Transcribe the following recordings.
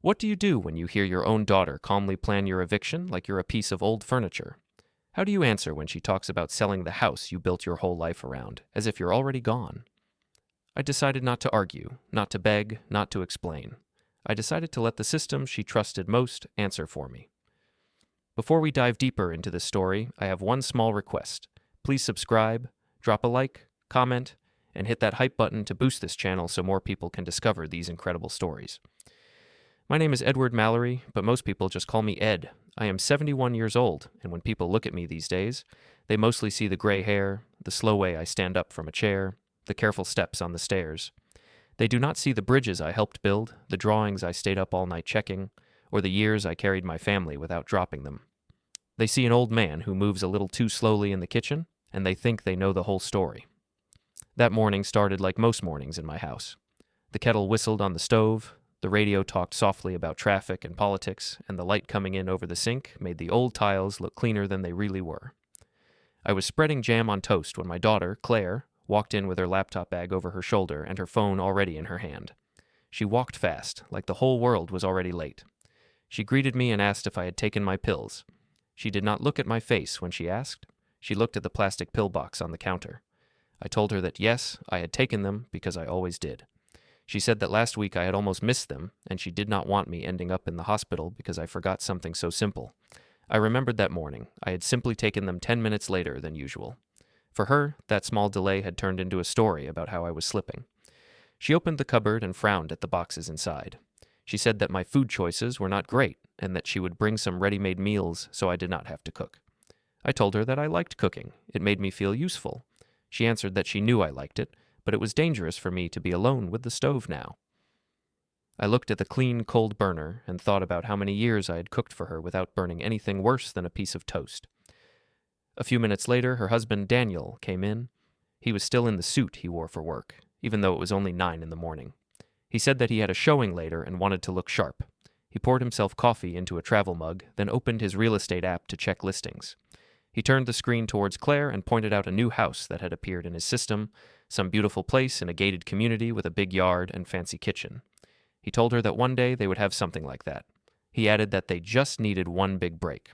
What do you do when you hear your own daughter calmly plan your eviction like you're a piece of old furniture? How do you answer when she talks about selling the house you built your whole life around, as if you're already gone? I decided not to argue, not to beg, not to explain. I decided to let the system she trusted most answer for me. Before we dive deeper into this story, I have one small request. Please subscribe, drop a like, comment, and hit that hype button to boost this channel so more people can discover these incredible stories. My name is Edward Mallory, but most people just call me Ed. I am 71 years old, and when people look at me these days, they mostly see the gray hair, the slow way I stand up from a chair, the careful steps on the stairs. They do not see the bridges I helped build, the drawings I stayed up all night checking, or the years I carried my family without dropping them. They see an old man who moves a little too slowly in the kitchen, and they think they know the whole story. That morning started like most mornings in my house. The kettle whistled on the stove, the radio talked softly about traffic and politics, and the light coming in over the sink made the old tiles look cleaner than they really were. I was spreading jam on toast when my daughter, Claire, walked in with her laptop bag over her shoulder and her phone already in her hand. She walked fast, like the whole world was already late. She greeted me and asked if I had taken my pills. She did not look at my face when she asked. She looked at the plastic pill box on the counter. I told her that yes, I had taken them because I always did. She said that last week I had almost missed them, and she did not want me ending up in the hospital because I forgot something so simple. I remembered that morning. I had simply taken them 10 minutes later than usual. For her, that small delay had turned into a story about how I was slipping. She opened the cupboard and frowned at the boxes inside. She said that my food choices were not great, and that she would bring some ready-made meals so I did not have to cook. I told her that I liked cooking. It made me feel useful. She answered that she knew I liked it, but it was dangerous for me to be alone with the stove now. I looked at the clean, cold burner and thought about how many years I had cooked for her without burning anything worse than a piece of toast. A few minutes later, her husband, Daniel, came in. He was still in the suit he wore for work, even though it was only 9 in the morning. He said that he had a showing later and wanted to look sharp. He poured himself coffee into a travel mug, then opened his real estate app to check listings. He turned the screen towards Claire and pointed out a new house that had appeared in his system, some beautiful place in a gated community with a big yard and fancy kitchen. He told her that one day they would have something like that. He added that they just needed one big break.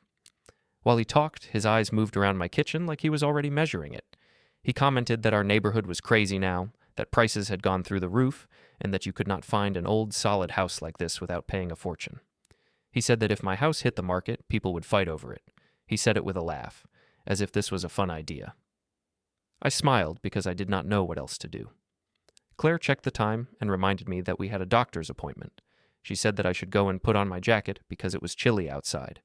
While he talked, his eyes moved around my kitchen like he was already measuring it. He commented that our neighborhood was crazy now, that prices had gone through the roof, and that you could not find an old, solid house like this without paying a fortune. He said that if my house hit the market, people would fight over it. He said it with a laugh, as if this was a fun idea. I smiled because I did not know what else to do. Claire checked the time and reminded me that we had a doctor's appointment. She said that I should go and put on my jacket because it was chilly outside.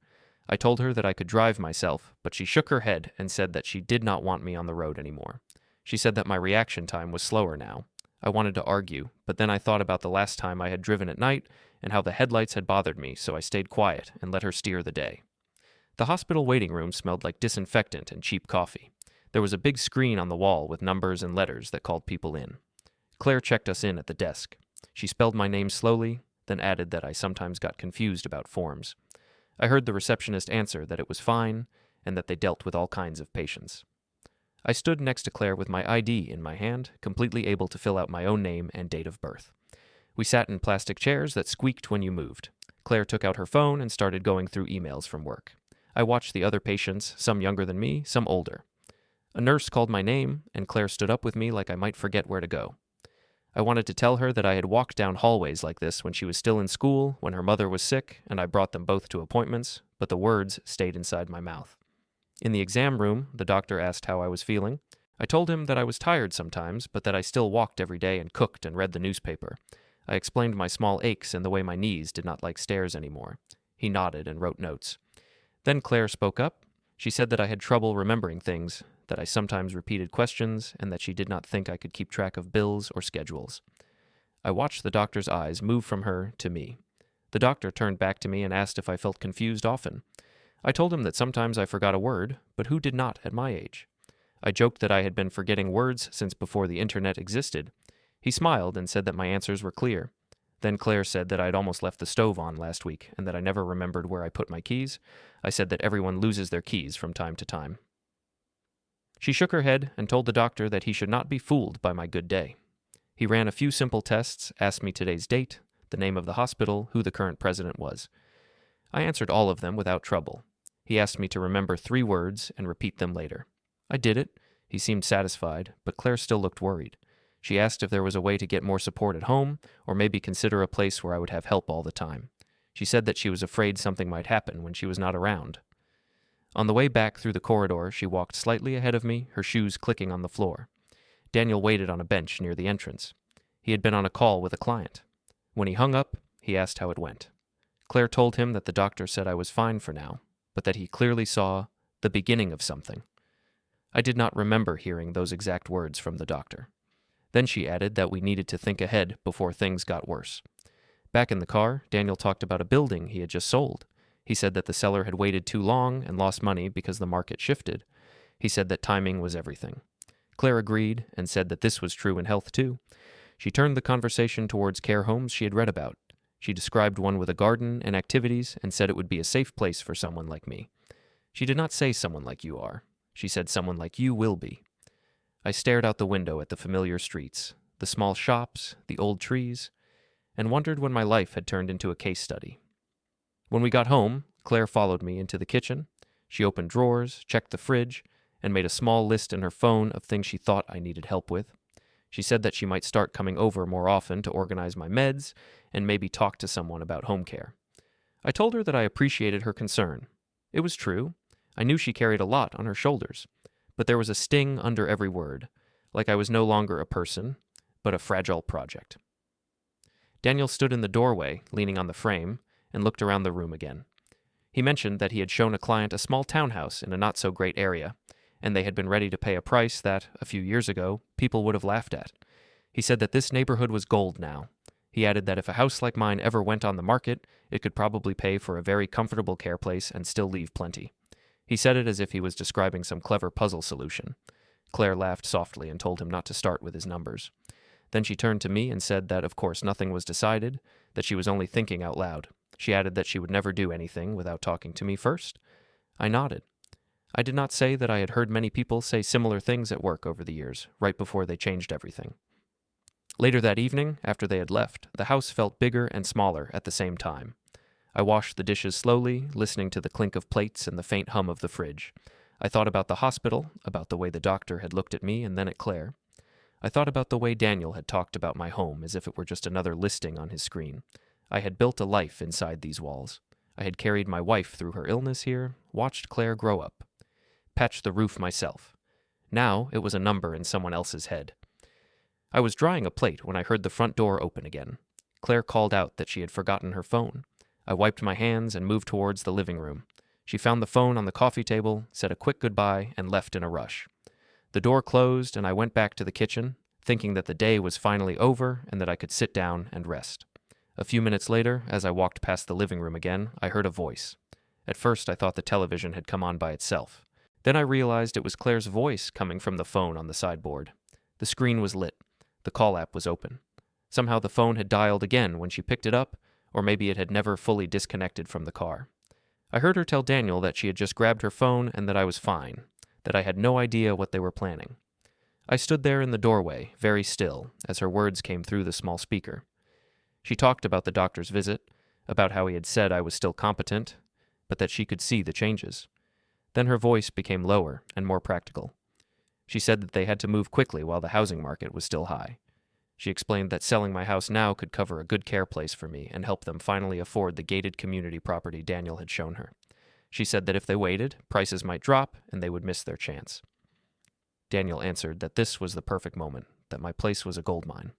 I told her that I could drive myself, but she shook her head and said that she did not want me on the road anymore. She said that my reaction time was slower now. I wanted to argue, but then I thought about the last time I had driven at night and how the headlights had bothered me, so I stayed quiet and let her steer the day. The hospital waiting room smelled like disinfectant and cheap coffee. There was a big screen on the wall with numbers and letters that called people in. Claire checked us in at the desk. She spelled my name slowly, then added that I sometimes got confused about forms. I heard the receptionist answer that it was fine and that they dealt with all kinds of patients. I stood next to Claire with my ID in my hand, completely able to fill out my own name and date of birth. We sat in plastic chairs that squeaked when you moved. Claire took out her phone and started going through emails from work. I watched the other patients, some younger than me, some older. A nurse called my name, and Claire stood up with me like I might forget where to go. I wanted to tell her that I had walked down hallways like this when she was still in school, when her mother was sick, and I brought them both to appointments, but the words stayed inside my mouth. In the exam room, the doctor asked how I was feeling. I told him that I was tired sometimes, but that I still walked every day and cooked and read the newspaper. I explained my small aches and the way my knees did not like stairs anymore. He nodded and wrote notes. Then Claire spoke up. She said that I had trouble remembering things, that I sometimes repeated questions, and that she did not think I could keep track of bills or schedules. I watched the doctor's eyes move from her to me. The doctor turned back to me and asked if I felt confused often. I told him that sometimes I forgot a word, but who did not at my age? I joked that I had been forgetting words since before the internet existed. He smiled and said that my answers were clear. Then Claire said that I had almost left the stove on last week and that I never remembered where I put my keys. I said that everyone loses their keys from time to time. She shook her head and told the doctor that he should not be fooled by my good day. He ran a few simple tests, asked me today's date, the name of the hospital, who the current president was. I answered all of them without trouble. He asked me to remember 3 words and repeat them later. I did it. He seemed satisfied, but Claire still looked worried. She asked if there was a way to get more support at home, or maybe consider a place where I would have help all the time. She said that she was afraid something might happen when she was not around. On the way back through the corridor, she walked slightly ahead of me, her shoes clicking on the floor. Daniel waited on a bench near the entrance. He had been on a call with a client. When he hung up, he asked how it went. Claire told him that the doctor said I was fine for now, but that he clearly saw the beginning of something. I did not remember hearing those exact words from the doctor. Then she added that we needed to think ahead before things got worse. Back in the car, Daniel talked about a building he had just sold. He said that the seller had waited too long and lost money because the market shifted. He said that timing was everything. Claire agreed and said that this was true in health too. She turned the conversation towards care homes she had read about. She described one with a garden and activities and said it would be a safe place for someone like me. She did not say someone like you are. She said someone like you will be. I stared out the window at the familiar streets, the small shops, the old trees, and wondered when my life had turned into a case study. When we got home, Claire followed me into the kitchen. She opened drawers, checked the fridge, and made a small list in her phone of things she thought I needed help with. She said that she might start coming over more often to organize my meds and maybe talk to someone about home care. I told her that I appreciated her concern. It was true. I knew she carried a lot on her shoulders, but there was a sting under every word, like I was no longer a person, but a fragile project. Daniel stood in the doorway, leaning on the frame, and looked around the room again. He mentioned that he had shown a client a small townhouse in a not-so-great area, and they had been ready to pay a price that, a few years ago, people would have laughed at. He said that this neighborhood was gold now. He added that if a house like mine ever went on the market, it could probably pay for a very comfortable care place and still leave plenty. He said it as if he was describing some clever puzzle solution. Claire laughed softly and told him not to start with his numbers. Then she turned to me and said that, of course, nothing was decided, that she was only thinking out loud. She added that she would never do anything without talking to me first. I nodded. I did not say that I had heard many people say similar things at work over the years, right before they changed everything. Later that evening, after they had left, the house felt bigger and smaller at the same time. I washed the dishes slowly, listening to the clink of plates and the faint hum of the fridge. I thought about the hospital, about the way the doctor had looked at me and then at Claire. I thought about the way Daniel had talked about my home as if it were just another listing on his screen. I had built a life inside these walls. I had carried my wife through her illness here, watched Claire grow up, patched the roof myself. Now it was a number in someone else's head. I was drying a plate when I heard the front door open again. Claire called out that she had forgotten her phone. I wiped my hands and moved towards the living room. She found the phone on the coffee table, said a quick goodbye, and left in a rush. The door closed, and I went back to the kitchen, thinking that the day was finally over and that I could sit down and rest. A few minutes later, as I walked past the living room again, I heard a voice. At first, I thought the television had come on by itself. Then I realized it was Claire's voice coming from the phone on the sideboard. The screen was lit. The call app was open. Somehow the phone had dialed again when she picked it up, or maybe it had never fully disconnected from the car. I heard her tell Daniel that she had just grabbed her phone and that I was fine, that I had no idea what they were planning. I stood there in the doorway, very still, as her words came through the small speaker. She talked about the doctor's visit, about how he had said I was still competent, but that she could see the changes. Then her voice became lower and more practical. She said that they had to move quickly while the housing market was still high. She explained that selling my house now could cover a good care place for me and help them finally afford the gated community property Daniel had shown her. She said that if they waited, prices might drop and they would miss their chance. Daniel answered that this was the perfect moment, that my place was a gold mine.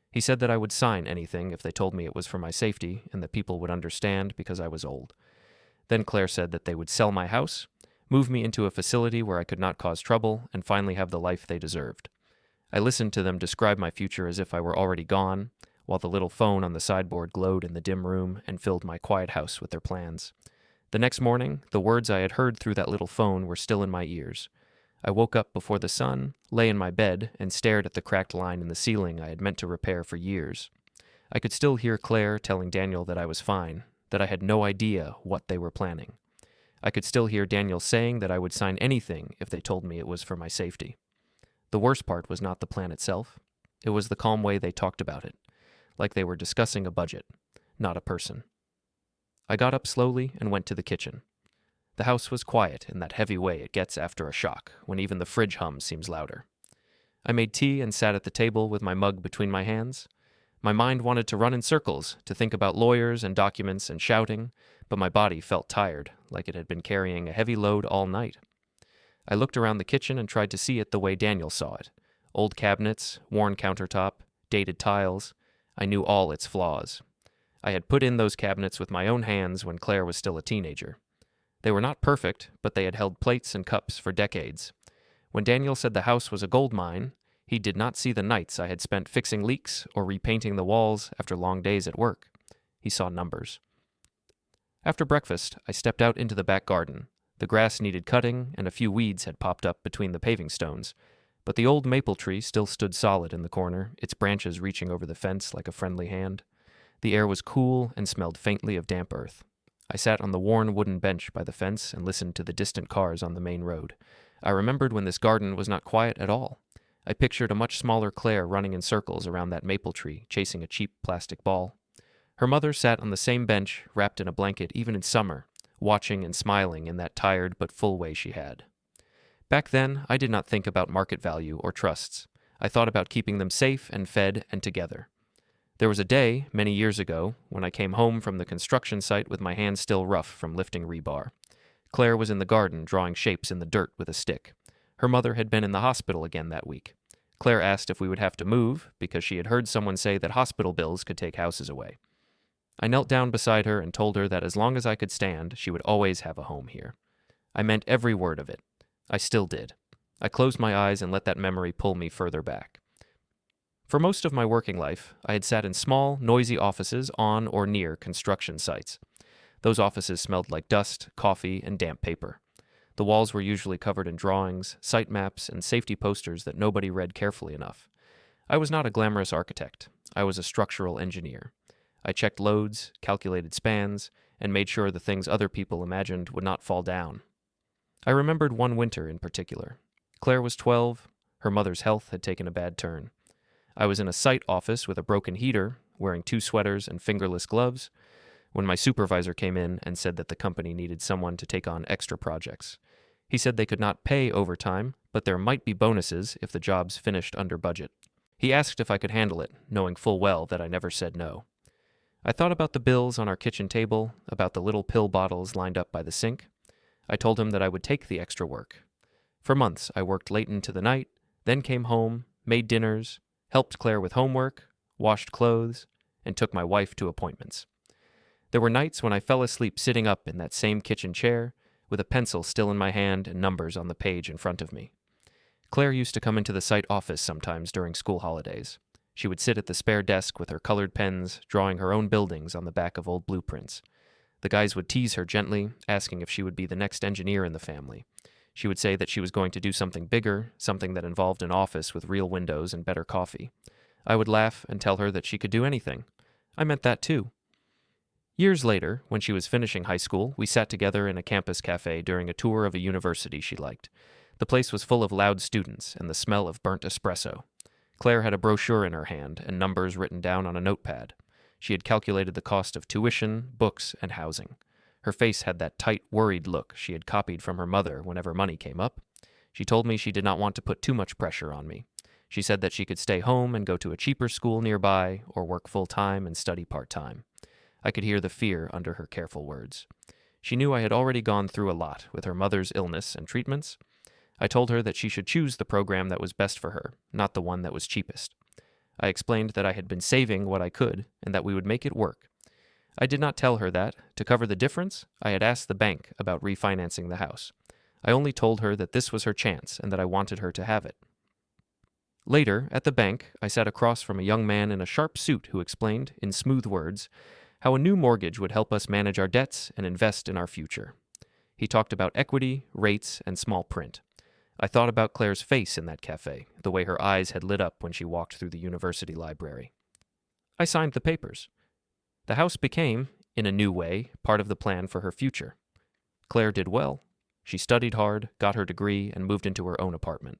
He said that I would sign anything if they told me it was for my safety and that people would understand because I was old. Then Claire said that they would sell my house, move me into a facility where I could not cause trouble, and finally have the life they deserved. I listened to them describe my future as if I were already gone, while the little phone on the sideboard glowed in the dim room and filled my quiet house with their plans. The next morning, the words I had heard through that little phone were still in my ears. I woke up before the sun, lay in my bed, and stared at the cracked line in the ceiling I had meant to repair for years. I could still hear Claire telling Daniel that I was fine, that I had no idea what they were planning. I could still hear Daniel saying that I would sign anything if they told me it was for my safety. The worst part was not the plan itself. It was the calm way they talked about it, like they were discussing a budget. not a person. I got up slowly and went to the kitchen. The house was quiet in that heavy way it gets after a shock, when even the fridge hum seems louder. I made tea and sat at the table with my mug between my hands. My mind wanted to run in circles, to think about lawyers and documents and shouting, but my body felt tired, like it had been carrying a heavy load all night. I looked around the kitchen and tried to see it the way Daniel saw it. Old cabinets, worn countertop, dated tiles. I knew all its flaws. I had put in those cabinets with my own hands when Claire was still a teenager. They were not perfect, but they had held plates and cups for decades. When Daniel said the house was a gold mine, he did not see the nights I had spent fixing leaks or repainting the walls after long days at work. He saw numbers. After breakfast, I stepped out into the back garden. The grass needed cutting, and a few weeds had popped up between the paving stones, but the old maple tree still stood solid in the corner, its branches reaching over the fence like a friendly hand. The air was cool and smelled faintly of damp earth. I sat on the worn wooden bench by the fence and listened to the distant cars on the main road. I remembered when this garden was not quiet at all. I pictured a much smaller Claire running in circles around that maple tree, chasing a cheap plastic ball. Her mother sat on the same bench, wrapped in a blanket even in summer, watching and smiling in that tired but full way she had. Back then, I did not think about market value or trusts. I thought about keeping them safe and fed and together. There was a day, many years ago, when I came home from the construction site with my hands still rough from lifting rebar. Claire was in the garden drawing shapes in the dirt with a stick. Her mother had been in the hospital again that week. Claire asked if we would have to move, because she had heard someone say that hospital bills could take houses away. I knelt down beside her and told her that as long as I could stand, she would always have a home here. I meant every word of it. I still did. I closed my eyes and let that memory pull me further back. For most of my working life, I had sat in small, noisy offices on or near construction sites. Those offices smelled like dust, coffee, and damp paper. The walls were usually covered in drawings, site maps, and safety posters that nobody read carefully enough. I was not a glamorous architect. I was a structural engineer. I checked loads, calculated spans, and made sure the things other people imagined would not fall down. I remembered one winter in particular. Claire was 12. Her mother's health had taken a bad turn. I was in a site office with a broken heater, wearing 2 sweaters and fingerless gloves, when my supervisor came in and said that the company needed someone to take on extra projects. He said they could not pay overtime, but there might be bonuses if the jobs finished under budget. He asked if I could handle it, knowing full well that I never said no. I thought about the bills on our kitchen table, about the little pill bottles lined up by the sink. I told him that I would take the extra work. For months, I worked late into the night, then came home, made dinners, helped Claire with homework, washed clothes, and took my wife to appointments. There were nights when I fell asleep sitting up in that same kitchen chair, with a pencil still in my hand and numbers on the page in front of me. Claire used to come into the site office sometimes during school holidays. She would sit at the spare desk with her colored pens, drawing her own buildings on the back of old blueprints. The guys would tease her gently, asking if she would be the next engineer in the family. She would say that she was going to do something bigger, something that involved an office with real windows and better coffee. I would laugh and tell her that she could do anything. I meant that too. Years later, when she was finishing high school, we sat together in a campus cafe during a tour of a university she liked. The place was full of loud students and the smell of burnt espresso. Claire had a brochure in her hand and numbers written down on a notepad. She had calculated the cost of tuition, books, and housing. Her face had that tight, worried look she had copied from her mother whenever money came up. She told me she did not want to put too much pressure on me. She said that she could stay home and go to a cheaper school nearby or work full-time and study part-time. I could hear the fear under her careful words. She knew I had already gone through a lot with her mother's illness and treatments. I told her that she should choose the program that was best for her, not the one that was cheapest. I explained that I had been saving what I could and that we would make it work. I did not tell her that, to cover the difference, I had asked the bank about refinancing the house. I only told her that this was her chance and that I wanted her to have it. Later, at the bank, I sat across from a young man in a sharp suit who explained, in smooth words, how a new mortgage would help us manage our debts and invest in our future. He talked about equity, rates, and small print. I thought about Claire's face in that cafe, the way her eyes had lit up when she walked through the university library. I signed the papers. The house became, in a new way, part of the plan for her future. Claire did well. She studied hard, got her degree, and moved into her own apartment.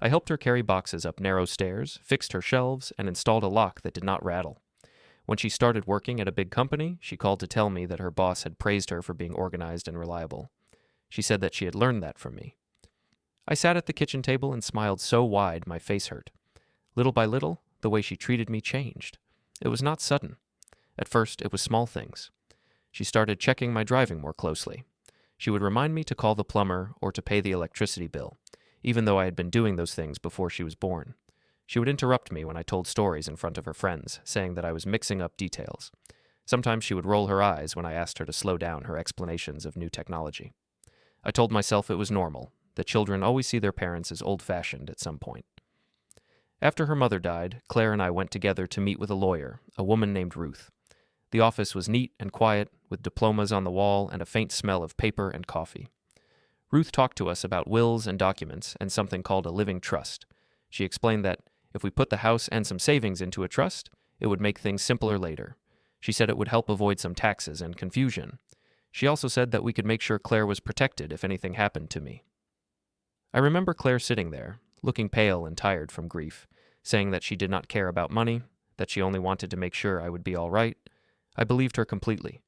I helped her carry boxes up narrow stairs, fixed her shelves, and installed a lock that did not rattle. When she started working at a big company, she called to tell me that her boss had praised her for being organized and reliable. She said that she had learned that from me. I sat at the kitchen table and smiled so wide my face hurt. Little by little, the way she treated me changed. It was not sudden. At first, it was small things. She started checking my driving more closely. She would remind me to call the plumber or to pay the electricity bill, even though I had been doing those things before she was born. She would interrupt me when I told stories in front of her friends, saying that I was mixing up details. Sometimes she would roll her eyes when I asked her to slow down her explanations of new technology. I told myself it was normal, that children always see their parents as old-fashioned at some point. After her mother died, Claire and I went together to meet with a lawyer, a woman named Ruth. The office was neat and quiet, with diplomas on the wall and a faint smell of paper and coffee. Ruth talked to us about wills and documents and something called a living trust. She explained that if we put the house and some savings into a trust, it would make things simpler later. She said it would help avoid some taxes and confusion. She also said that we could make sure Claire was protected if anything happened to me. I remember Claire sitting there, looking pale and tired from grief, saying that she did not care about money, that she only wanted to make sure I would be all right. I believed her completely.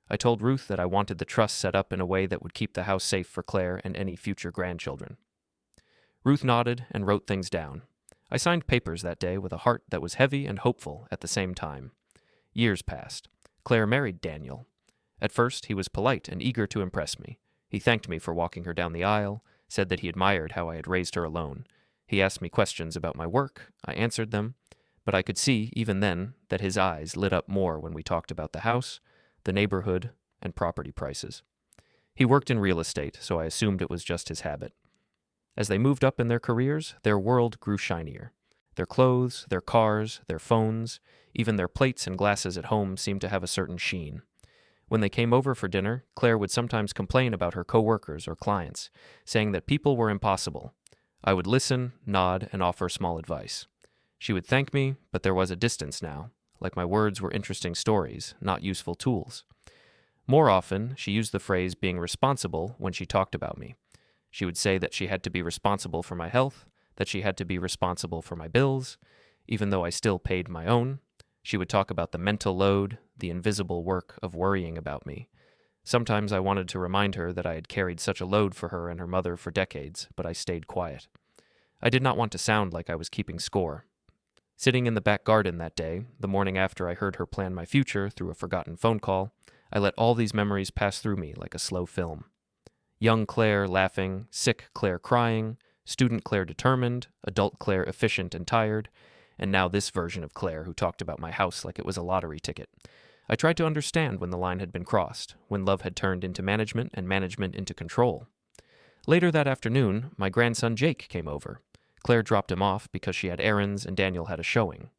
I told Ruth that I wanted the trust set up in a way that would keep the house safe for Claire and any future grandchildren. Ruth nodded and wrote things down. I signed papers that day with a heart that was heavy and hopeful at the same time. Years passed. Claire married Daniel. At first, he was polite and eager to impress me. He thanked me for walking her down the aisle, said that he admired how I had raised her alone. He asked me questions about my work. I answered them, but I could see, even then, that his eyes lit up more when we talked about the house, the neighborhood, and property prices. He worked in real estate, so I assumed it was just his habit. As they moved up in their careers, their world grew shinier. Their clothes, their cars, their phones, even their plates and glasses at home seemed to have a certain sheen. When they came over for dinner, Claire would sometimes complain about her coworkers or clients, saying that people were impossible. I would listen, nod, and offer small advice. She would thank me, but there was a distance now, like my words were interesting stories, not useful tools. More often, she used the phrase being responsible when she talked about me. She would say that she had to be responsible for my health, that she had to be responsible for my bills, even though I still paid my own. She would talk about the mental load, the invisible work of worrying about me. Sometimes I wanted to remind her that I had carried such a load for her and her mother for decades, but I stayed quiet. I did not want to sound like I was keeping score. Sitting in the back garden that day, the morning after I heard her plan my future through a forgotten phone call, I let all these memories pass through me like a slow film. Young Claire laughing, sick Claire crying, student Claire determined, adult Claire efficient and tired, and now this version of Claire who talked about my house like it was a lottery ticket. I tried to understand when the line had been crossed, when love had turned into management and management into control. Later that afternoon, my grandson Jake came over. Claire dropped him off because she had errands and Daniel had a showing.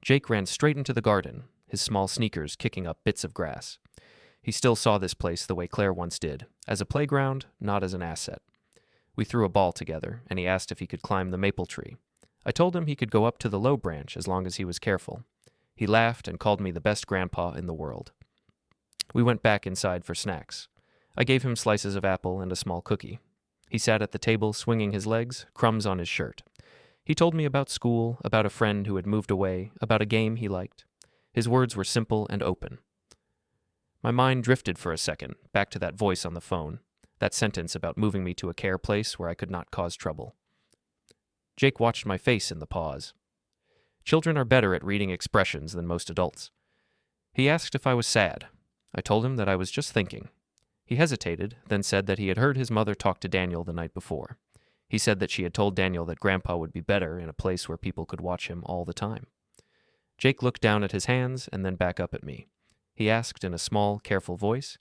Jake ran straight into the garden, his small sneakers kicking up bits of grass. He still saw this place the way Claire once did, as a playground, not as an asset. We threw a ball together, and he asked if he could climb the maple tree. I told him he could go up to the low branch as long as he was careful. He laughed and called me the best grandpa in the world. We went back inside for snacks. I gave him slices of apple and a small cookie. He sat at the table swinging his legs, crumbs on his shirt. He told me about school, about a friend who had moved away, about a game he liked. His words were simple and open. My mind drifted for a second, back to that voice on the phone, that sentence about moving me to a care place where I could not cause trouble. Jake watched my face in the pause. Children are better at reading expressions than most adults. He asked if I was sad. I told him that I was just thinking. He hesitated, then said that he had heard his mother talk to Daniel the night before. He said that she had told Daniel that Grandpa would be better in a place where people could watch him all the time. Jake looked down at his hands and then back up at me. He asked in a small, careful voice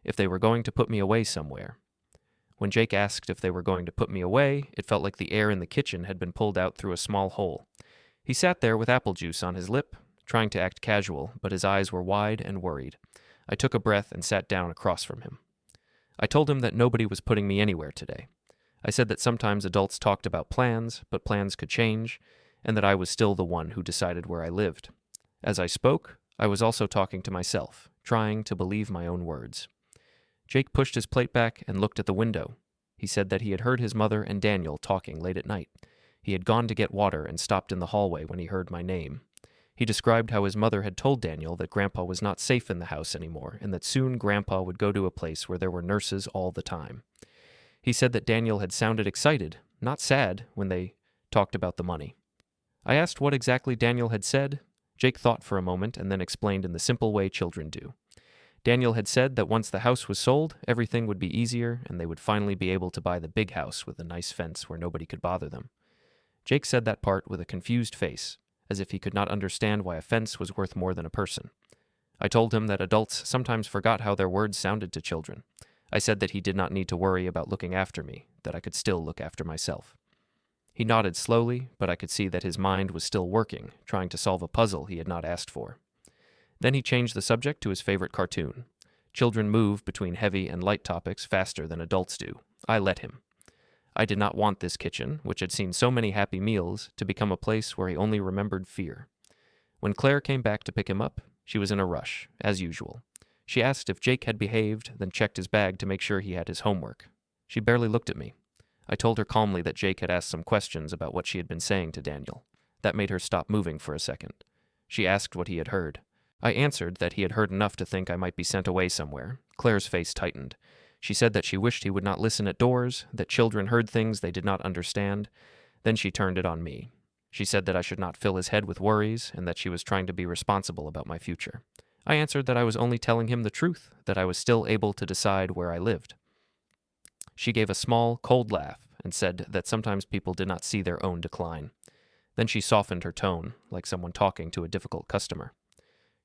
if they were going to put me away somewhere. When Jake asked if they were going to put me away, it felt like the air in the kitchen had been pulled out through a small hole. He sat there with apple juice on his lip, trying to act casual, but his eyes were wide and worried. I took a breath and sat down across from him. I told him that nobody was putting me anywhere today. I said that sometimes adults talked about plans, but plans could change, and that I was still the one who decided where I lived. As I spoke, I was also talking to myself, trying to believe my own words. Jake pushed his plate back and looked at the window. He said that he had heard his mother and Daniel talking late at night. He had gone to get water and stopped in the hallway when he heard my name. He described how his mother had told Daniel that Grandpa was not safe in the house anymore and that soon Grandpa would go to a place where there were nurses all the time. He said that Daniel had sounded excited, not sad, when they talked about the money. I asked what exactly Daniel had said. Jake thought for a moment and then explained in the simple way children do. Daniel had said that once the house was sold, everything would be easier and they would finally be able to buy the big house with a nice fence where nobody could bother them. Jake said that part with a confused face, as if he could not understand why a fence was worth more than a person. I told him that adults sometimes forgot how their words sounded to children. I said that he did not need to worry about looking after me, that I could still look after myself. He nodded slowly, but I could see that his mind was still working, trying to solve a puzzle he had not asked for. Then he changed the subject to his favorite cartoon. Children move between heavy and light topics faster than adults do. I let him. I did not want this kitchen, which had seen so many happy meals, to become a place where he only remembered fear. When Claire came back to pick him up, she was in a rush, as usual. She asked if Jake had behaved, then checked his bag to make sure he had his homework. She barely looked at me. I told her calmly that Jake had asked some questions about what she had been saying to Daniel. That made her stop moving for a second. She asked what he had heard. I answered that he had heard enough to think I might be sent away somewhere. Claire's face tightened. She said that she wished he would not listen at doors, that children heard things they did not understand. Then she turned it on me. She said that I should not fill his head with worries and that she was trying to be responsible about my future. I answered that I was only telling him the truth, that I was still able to decide where I lived. She gave a small, cold laugh and said that sometimes people did not see their own decline. Then she softened her tone, like someone talking to a difficult customer.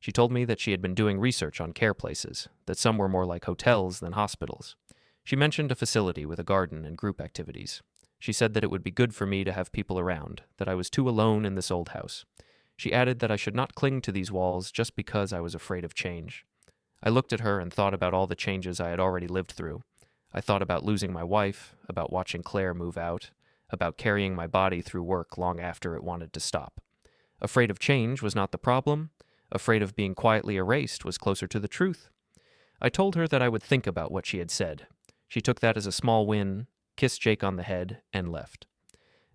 She told me that she had been doing research on care places, that some were more like hotels than hospitals. She mentioned a facility with a garden and group activities. She said that it would be good for me to have people around, that I was too alone in this old house. She added that I should not cling to these walls just because I was afraid of change. I looked at her and thought about all the changes I had already lived through. I thought about losing my wife, about watching Claire move out, about carrying my body through work long after it wanted to stop. Afraid of change was not the problem. Afraid of being quietly erased was closer to the truth. I told her that I would think about what she had said. She took that as a small win, kissed Jake on the head, and left.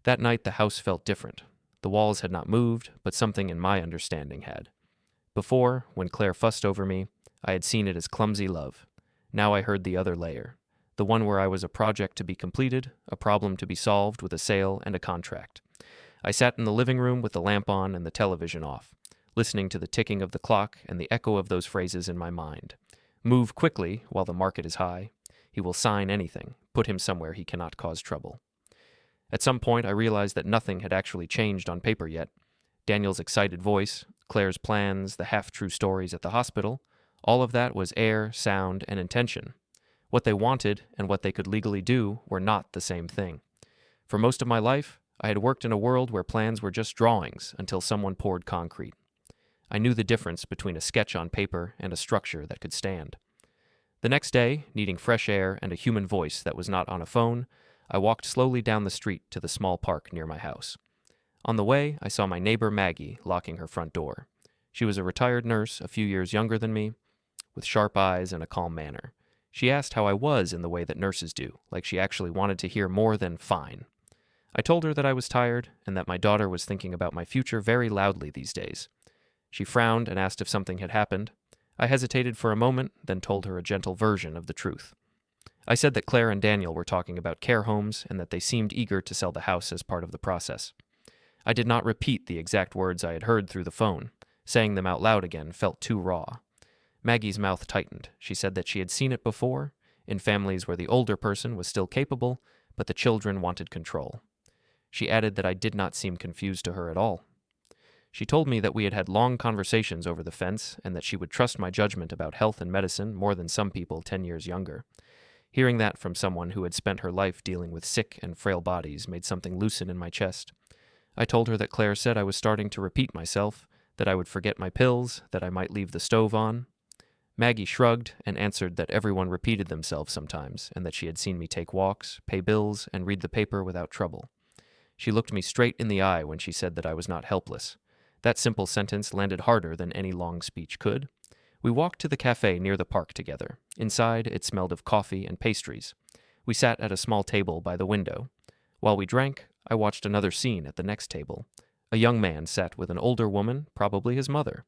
That night the house felt different. The walls had not moved, but something in my understanding had. Before, when Claire fussed over me, I had seen it as clumsy love. Now I heard the other layer, the one where I was a project to be completed, a problem to be solved with a sale and a contract. I sat in the living room with the lamp on and the television off, listening to the ticking of the clock and the echo of those phrases in my mind. Move quickly while the market is high. He will sign anything. Put him somewhere he cannot cause trouble. At some point, I realized that nothing had actually changed on paper yet. Daniel's excited voice, Claire's plans, the half-true stories at the hospital, all of that was air, sound, and intention. What they wanted and what they could legally do were not the same thing. For most of my life, I had worked in a world where plans were just drawings until someone poured concrete. I knew the difference between a sketch on paper and a structure that could stand. The next day, needing fresh air and a human voice that was not on a phone, I walked slowly down the street to the small park near my house. On the way, I saw my neighbor Maggie locking her front door. She was a retired nurse, a few years younger than me, with sharp eyes and a calm manner. She asked how I was in the way that nurses do, like she actually wanted to hear more than fine. I told her that I was tired and that my daughter was thinking about my future very loudly these days. She frowned and asked if something had happened. I hesitated for a moment, then told her a gentle version of the truth. I said that Claire and Daniel were talking about care homes and that they seemed eager to sell the house as part of the process. I did not repeat the exact words I had heard through the phone. Saying them out loud again felt too raw. Maggie's mouth tightened. She said that she had seen it before, in families where the older person was still capable, but the children wanted control. She added that I did not seem confused to her at all. She told me that we had had long conversations over the fence and that she would trust my judgment about health and medicine more than some people 10 years younger. Hearing that from someone who had spent her life dealing with sick and frail bodies made something loosen in my chest. I told her that Claire said I was starting to repeat myself, that I would forget my pills, that I might leave the stove on. Maggie shrugged and answered that everyone repeated themselves sometimes, and that she had seen me take walks, pay bills, and read the paper without trouble. She looked me straight in the eye when she said that I was not helpless. That simple sentence landed harder than any long speech could. We walked to the cafe near the park together. Inside, it smelled of coffee and pastries. We sat at a small table by the window. While we drank, I watched another scene at the next table. A young man sat with an older woman, probably his mother.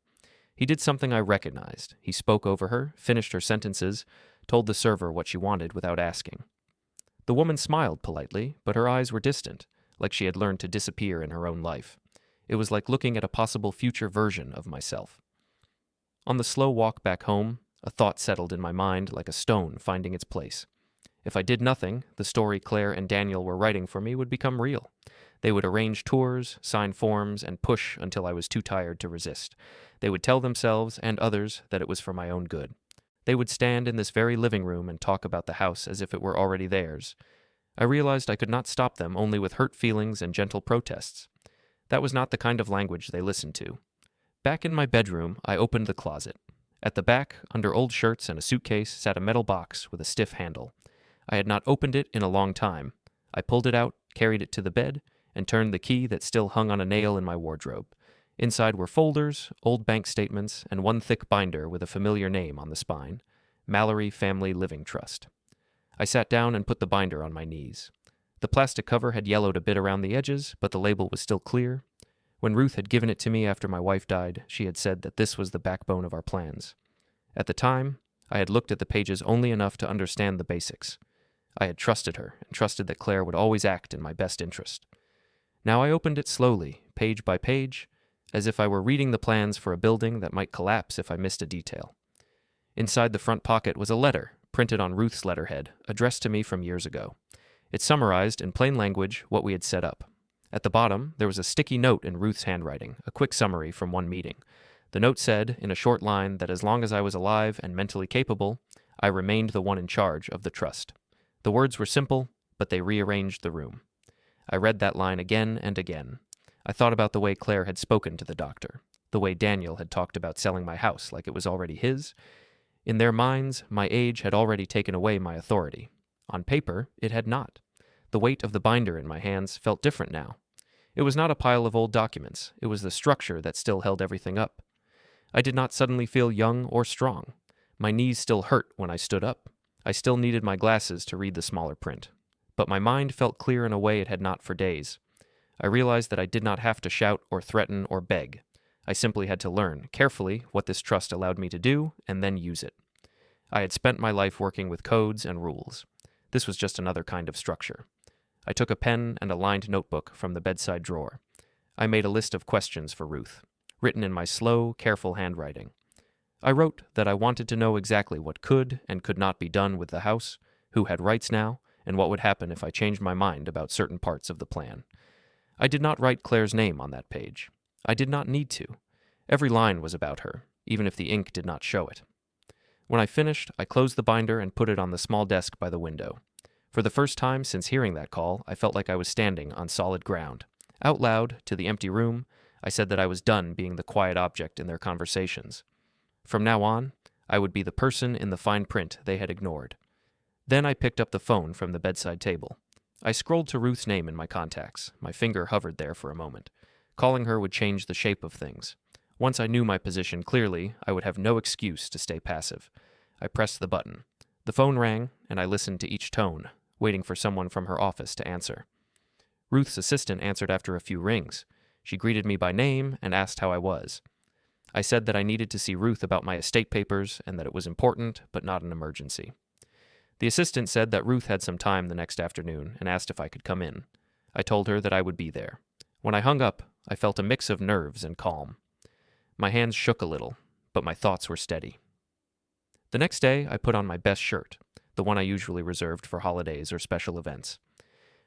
He did something I recognized. He spoke over her, finished her sentences, told the server what she wanted without asking. The woman smiled politely, but her eyes were distant, like she had learned to disappear in her own life. It was like looking at a possible future version of myself. On the slow walk back home, a thought settled in my mind like a stone finding its place. If I did nothing, the story Claire and Daniel were writing for me would become real. They would arrange tours, sign forms, and push until I was too tired to resist. They would tell themselves and others that it was for my own good. They would stand in this very living room and talk about the house as if it were already theirs. I realized I could not stop them only with hurt feelings and gentle protests. That was not the kind of language they listened to. Back in my bedroom, I opened the closet. At the back, under old shirts and a suitcase, sat a metal box with a stiff handle. I had not opened it in a long time. I pulled it out, carried it to the bed, and turned the key that still hung on a nail in my wardrobe. Inside were folders, old bank statements, and one thick binder with a familiar name on the spine, Mallory Family Living Trust. I sat down and put the binder on my knees. The plastic cover had yellowed a bit around the edges, but the label was still clear. When Ruth had given it to me after my wife died, she had said that this was the backbone of our plans. At the time, I had looked at the pages only enough to understand the basics. I had trusted her and trusted that Claire would always act in my best interest. Now I opened it slowly, page by page, as if I were reading the plans for a building that might collapse if I missed a detail. Inside the front pocket was a letter, printed on Ruth's letterhead, addressed to me from years ago. It summarized in plain language what we had set up. At the bottom, there was a sticky note in Ruth's handwriting, a quick summary from one meeting. The note said, in a short line, that as long as I was alive and mentally capable, I remained the one in charge of the trust. The words were simple, but they rearranged the room. I read that line again and again. I thought about the way Claire had spoken to the doctor, the way Daniel had talked about selling my house like it was already his. In their minds, my age had already taken away my authority. On paper, it had not. The weight of the binder in my hands felt different now. It was not a pile of old documents. It was the structure that still held everything up. I did not suddenly feel young or strong. My knees still hurt when I stood up. I still needed my glasses to read the smaller print. But my mind felt clear in a way it had not for days. I realized that I did not have to shout or threaten or beg. I simply had to learn, carefully, what this trust allowed me to do, and then use it. I had spent my life working with codes and rules. This was just another kind of structure. I took a pen and a lined notebook from the bedside drawer. I made a list of questions for Ruth, written in my slow, careful handwriting. I wrote that I wanted to know exactly what could and could not be done with the house, who had rights now, and what would happen if I changed my mind about certain parts of the plan. I did not write Claire's name on that page. I did not need to. Every line was about her, even if the ink did not show it. When I finished, I closed the binder and put it on the small desk by the window. For the first time since hearing that call, I felt like I was standing on solid ground. Out loud, to the empty room, I said that I was done being the quiet object in their conversations. From now on, I would be the person in the fine print they had ignored. Then I picked up the phone from the bedside table. I scrolled to Ruth's name in my contacts. My finger hovered there for a moment. Calling her would change the shape of things. Once I knew my position clearly, I would have no excuse to stay passive. I pressed the button. The phone rang, and I listened to each tone, waiting for someone from her office to answer. Ruth's assistant answered after a few rings. She greeted me by name and asked how I was. I said that I needed to see Ruth about my estate papers and that it was important, but not an emergency. The assistant said that Ruth had some time the next afternoon and asked if I could come in. I told her that I would be there. When I hung up, I felt a mix of nerves and calm. My hands shook a little, but my thoughts were steady. The next day, I put on my best shirt, the one I usually reserved for holidays or special events.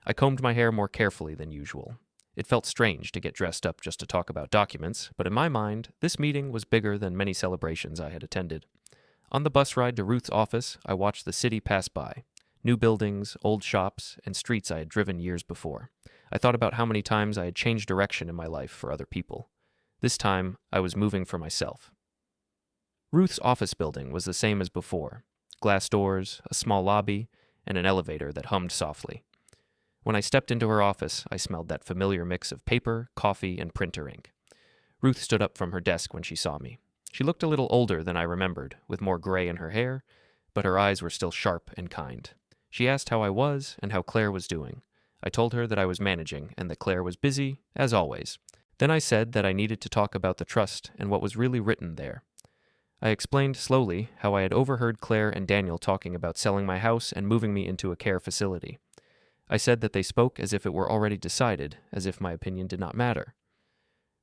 I combed my hair more carefully than usual. It felt strange to get dressed up just to talk about documents, but in my mind, this meeting was bigger than many celebrations I had attended. On the bus ride to Ruth's office, I watched the city pass by. New buildings, old shops, and streets I had driven years before. I thought about how many times I had changed direction in my life for other people. This time, I was moving for myself. Ruth's office building was the same as before. Glass doors, a small lobby, and an elevator that hummed softly. When I stepped into her office, I smelled that familiar mix of paper, coffee, and printer ink. Ruth stood up from her desk when she saw me. She looked a little older than I remembered, with more gray in her hair, but her eyes were still sharp and kind. She asked how I was and how Claire was doing. I told her that I was managing and that Claire was busy, as always, Then I said that I needed to talk about the trust and what was really written there. I explained slowly how I had overheard Claire and Daniel talking about selling my house and moving me into a care facility. I said that they spoke as if it were already decided, as if my opinion did not matter.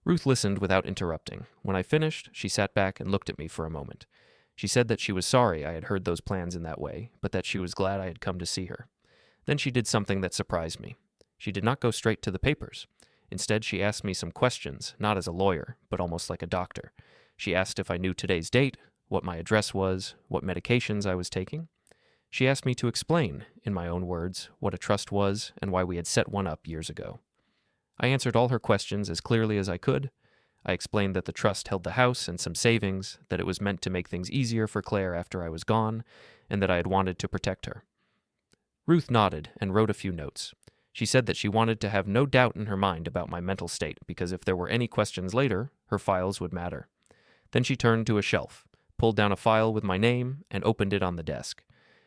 Ruth listened without interrupting. When I finished, she sat back and looked at me for a moment. She said that she was sorry I had heard those plans in that way, but that she was glad I had come to see her. Then she did something that surprised me. She did not go straight to the papers. Instead, she asked me some questions, not as a lawyer, but almost like a doctor. She asked if I knew today's date, what my address was, what medications I was taking. She asked me to explain, in my own words, what a trust was and why we had set one up years ago. I answered all her questions as clearly as I could. I explained that the trust held the house and some savings, that it was meant to make things easier for Claire after I was gone, and that I had wanted to protect her. Ruth nodded and wrote a few notes. She said that she wanted to have no doubt in her mind about my mental state, because if there were any questions later, her files would matter. Then she turned to a shelf, pulled down a file with my name, and opened it on the desk.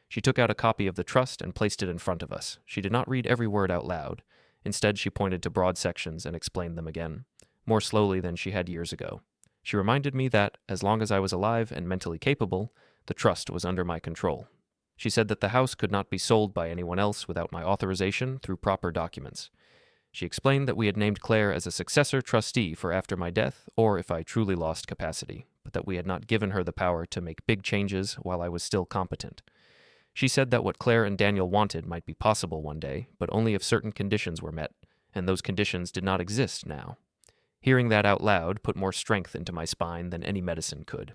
She took out a copy of the trust and placed it in front of us. She did not read every word out loud. Instead, she pointed to broad sections and explained them again, more slowly than she had years ago. She reminded me that, as long as I was alive and mentally capable, the trust was under my control. She said that the house could not be sold by anyone else without my authorization through proper documents. She explained that we had named Claire as a successor trustee for after my death, or if I truly lost capacity, but that we had not given her the power to make big changes while I was still competent. She said that what Claire and Daniel wanted might be possible one day, but only if certain conditions were met, and those conditions did not exist now. Hearing that out loud put more strength into my spine than any medicine could.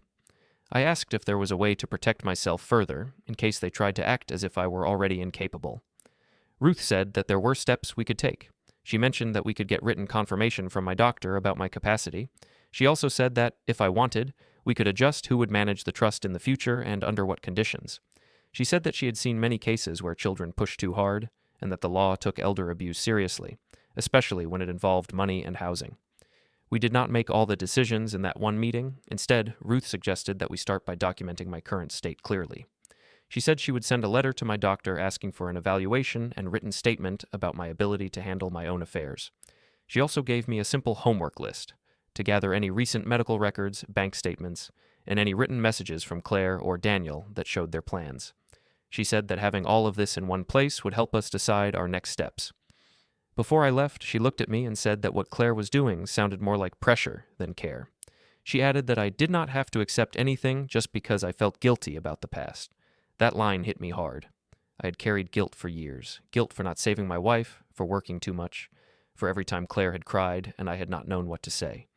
I asked if there was a way to protect myself further, in case they tried to act as if I were already incapable. Ruth said that there were steps we could take. She mentioned that we could get written confirmation from my doctor about my capacity. She also said that, if I wanted, we could adjust who would manage the trust in the future and under what conditions. She said that she had seen many cases where children pushed too hard, and that the law took elder abuse seriously, especially when it involved money and housing. We did not make all the decisions in that one meeting. Instead, Ruth suggested that we start by documenting my current state clearly. She said she would send a letter to my doctor asking for an evaluation and written statement about my ability to handle my own affairs. She also gave me a simple homework list to gather any recent medical records, bank statements, and any written messages from Claire or Daniel that showed their plans. She said that having all of this in one place would help us decide our next steps. Before I left, she looked at me and said that what Claire was doing sounded more like pressure than care. She added that I did not have to accept anything just because I felt guilty about the past. That line hit me hard. I had carried guilt for years. Guilt for not saving my wife, for working too much, for every time Claire had cried and I had not known what to say.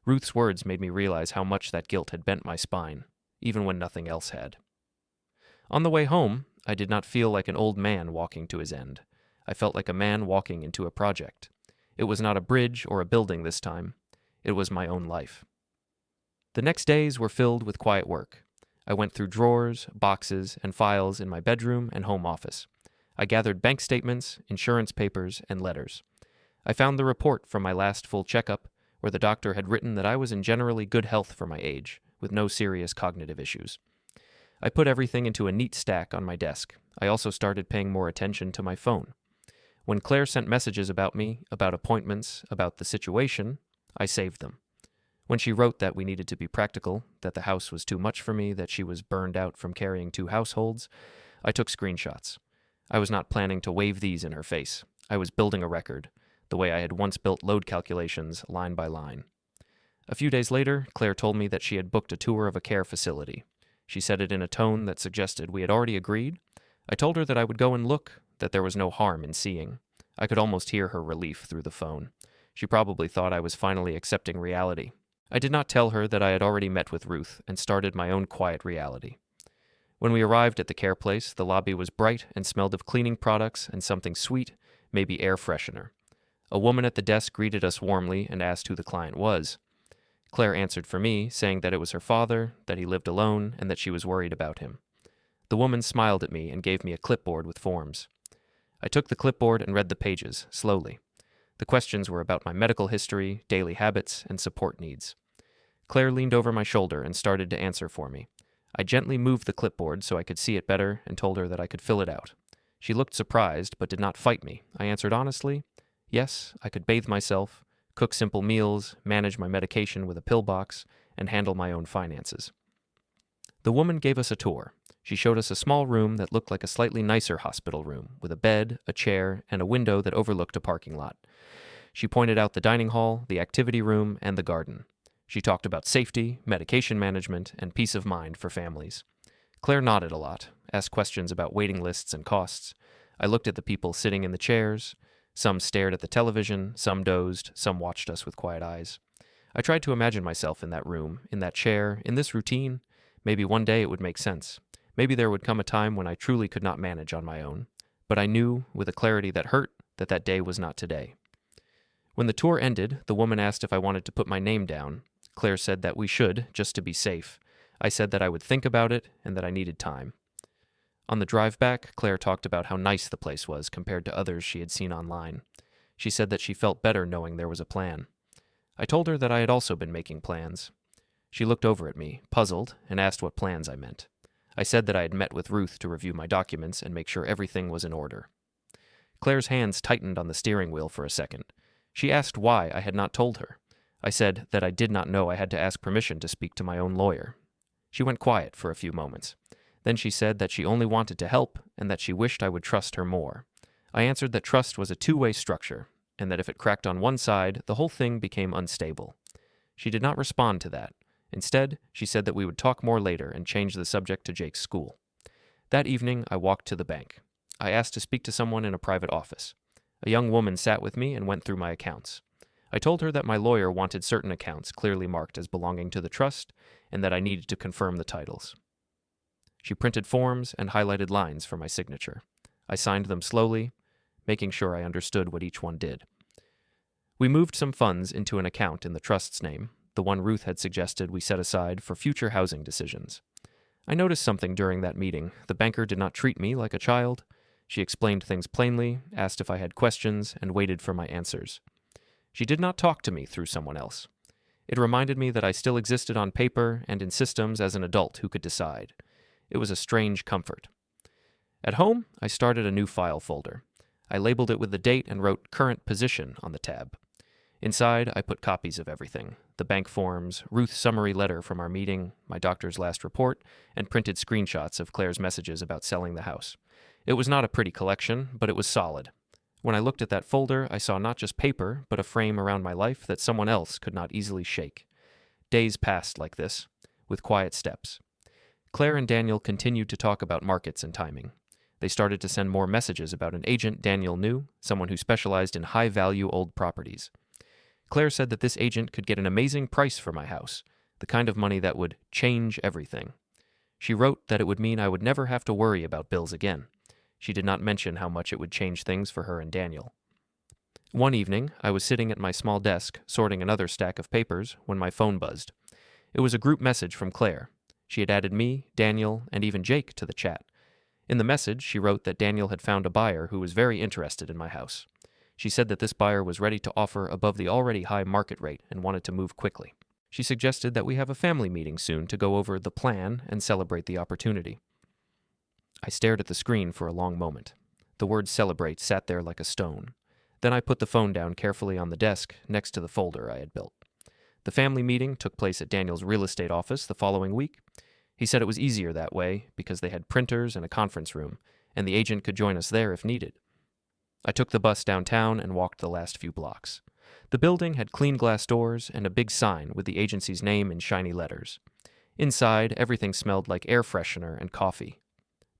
Ruth's words made me realize how much that guilt had bent my spine, even when nothing else had. On the way home, I did not feel like an old man walking to his end. I felt like a man walking into a project. It was not a bridge or a building this time. It was my own life. The next days were filled with quiet work. I went through drawers, boxes, and files in my bedroom and home office. I gathered bank statements, insurance papers, and letters. I found the report from my last full checkup, where the doctor had written that I was in generally good health for my age, with no serious cognitive issues. I put everything into a neat stack on my desk. I also started paying more attention to my phone. When Claire sent messages about me, about appointments, about the situation, I saved them. When she wrote that we needed to be practical, that the house was too much for me, that she was burned out from carrying 2 households, I took screenshots. I was not planning to wave these in her face. I was building a record, the way I had once built load calculations, line by line. A few days later, Claire told me that she had booked a tour of a care facility. She said it in a tone that suggested we had already agreed. I told her that I would go and look, that there was no harm in seeing. I could almost hear her relief through the phone. She probably thought I was finally accepting reality. I did not tell her that I had already met with Ruth and started my own quiet reality. When we arrived at the care place, the lobby was bright and smelled of cleaning products and something sweet, maybe air freshener. A woman at the desk greeted us warmly and asked who the client was. Claire answered for me, saying that it was her father, that he lived alone, and that she was worried about him. The woman smiled at me and gave me a clipboard with forms. I took the clipboard and read the pages, slowly. The questions were about my medical history, daily habits, and support needs. Claire leaned over my shoulder and started to answer for me. I gently moved the clipboard so I could see it better and told her that I could fill it out. She looked surprised, but did not fight me. I answered honestly, yes, I could bathe myself, cook simple meals, manage my medication with a pill box, and handle my own finances. The woman gave us a tour. She showed us a small room that looked like a slightly nicer hospital room, with a bed, a chair, and a window that overlooked a parking lot. She pointed out the dining hall, the activity room, and the garden. She talked about safety, medication management, and peace of mind for families. Claire nodded a lot, asked questions about waiting lists and costs. I looked at the people sitting in the chairs. Some stared at the television, some dozed, some watched us with quiet eyes. I tried to imagine myself in that room, in that chair, in this routine. Maybe one day it would make sense. Maybe there would come a time when I truly could not manage on my own. But I knew, with a clarity that hurt, that that day was not today. When the tour ended, the woman asked if I wanted to put my name down. Claire said that we should, just to be safe. I said that I would think about it and that I needed time. On the drive back, Claire talked about how nice the place was compared to others she had seen online. She said that she felt better knowing there was a plan. I told her that I had also been making plans. She looked over at me, puzzled, and asked what plans I meant. I said that I had met with Ruth to review my documents and make sure everything was in order. Claire's hands tightened on the steering wheel for a second. She asked why I had not told her. I said that I did not know I had to ask permission to speak to my own lawyer. She went quiet for a few moments. Then she said that she only wanted to help and that she wished I would trust her more. I answered that trust was a two-way structure, and that if it cracked on one side, the whole thing became unstable. She did not respond to that. Instead, she said that we would talk more later and change the subject to Jake's school. That evening, I walked to the bank. I asked to speak to someone in a private office. A young woman sat with me and went through my accounts. I told her that my lawyer wanted certain accounts clearly marked as belonging to the trust and that I needed to confirm the titles. She printed forms and highlighted lines for my signature. I signed them slowly, making sure I understood what each one did. We moved some funds into an account in the trust's name, the one Ruth had suggested we set aside for future housing decisions. I noticed something during that meeting. The banker did not treat me like a child. She explained things plainly, asked if I had questions, and waited for my answers. She did not talk to me through someone else. It reminded me that I still existed on paper and in systems as an adult who could decide. It was a strange comfort. At home, I started a new file folder. I labeled it with the date and wrote Current Position on the tab. Inside, I put copies of everything: the bank forms, Ruth's summary letter from our meeting, my doctor's last report, and printed screenshots of Claire's messages about selling the house. It was not a pretty collection, but it was solid. When I looked at that folder, I saw not just paper, but a frame around my life that someone else could not easily shake. Days passed like this, with quiet steps. Claire and Daniel continued to talk about markets and timing. They started to send more messages about an agent Daniel knew, someone who specialized in high-value old properties. Claire said that this agent could get an amazing price for my house, the kind of money that would change everything. She wrote that it would mean I would never have to worry about bills again. She did not mention how much it would change things for her and Daniel. One evening, I was sitting at my small desk, sorting another stack of papers, when my phone buzzed. It was a group message from Claire. She had added me, Daniel, and even Jake to the chat. In the message, she wrote that Daniel had found a buyer who was very interested in my house. She said that this buyer was ready to offer above the already high market rate and wanted to move quickly. She suggested that we have a family meeting soon to go over the plan and celebrate the opportunity. I stared at the screen for a long moment. The word celebrate sat there like a stone. Then I put the phone down carefully on the desk next to the folder I had built. The family meeting took place at Daniel's real estate office the following week. He said it was easier that way because they had printers and a conference room, and the agent could join us there if needed. I took the bus downtown and walked the last few blocks. The building had clean glass doors and a big sign with the agency's name in shiny letters. Inside, everything smelled like air freshener and coffee.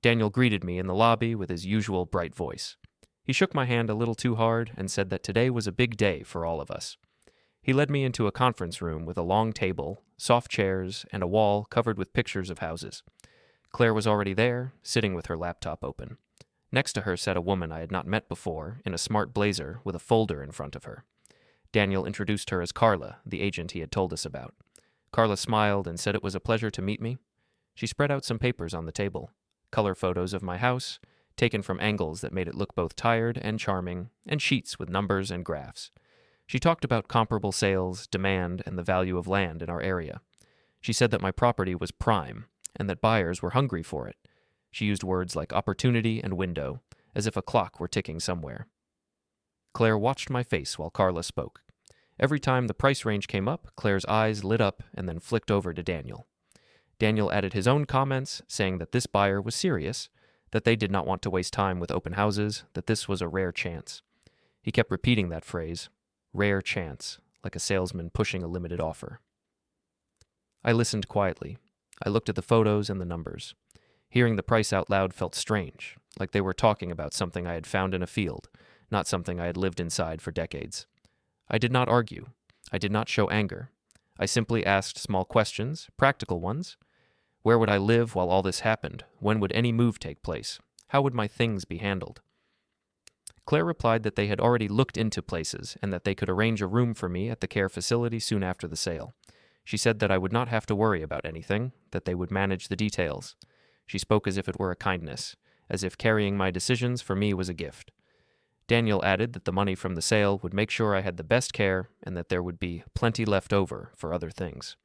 Daniel greeted me in the lobby with his usual bright voice. He shook my hand a little too hard and said that today was a big day for all of us. He led me into a conference room with a long table, soft chairs, and a wall covered with pictures of houses. Claire was already there, sitting with her laptop open. Next to her sat a woman I had not met before, in a smart blazer with a folder in front of her. Daniel introduced her as Carla, the agent he had told us about. Carla smiled and said it was a pleasure to meet me. She spread out some papers on the table. Color photos of my house, taken from angles that made it look both tired and charming, and sheets with numbers and graphs. She talked about comparable sales, demand, and the value of land in our area. She said that my property was prime, and that buyers were hungry for it. She used words like opportunity and window, as if a clock were ticking somewhere. Claire watched my face while Carla spoke. Every time the price range came up, Claire's eyes lit up and then flicked over to Daniel. Daniel added his own comments, saying that this buyer was serious, that they did not want to waste time with open houses, that this was a rare chance. He kept repeating that phrase, rare chance, like a salesman pushing a limited offer. I listened quietly. I looked at the photos and the numbers. Hearing the price out loud felt strange, like they were talking about something I had found in a field, not something I had lived inside for decades. I did not argue. I did not show anger. I simply asked small questions, practical ones. Where would I live while all this happened? When would any move take place? How would my things be handled? Claire replied that they had already looked into places and that they could arrange a room for me at the care facility soon after the sale. She said that I would not have to worry about anything, that they would manage the details. She spoke as if it were a kindness, as if carrying my decisions for me was a gift. Daniel added that the money from the sale would make sure I had the best care and that there would be plenty left over for other things.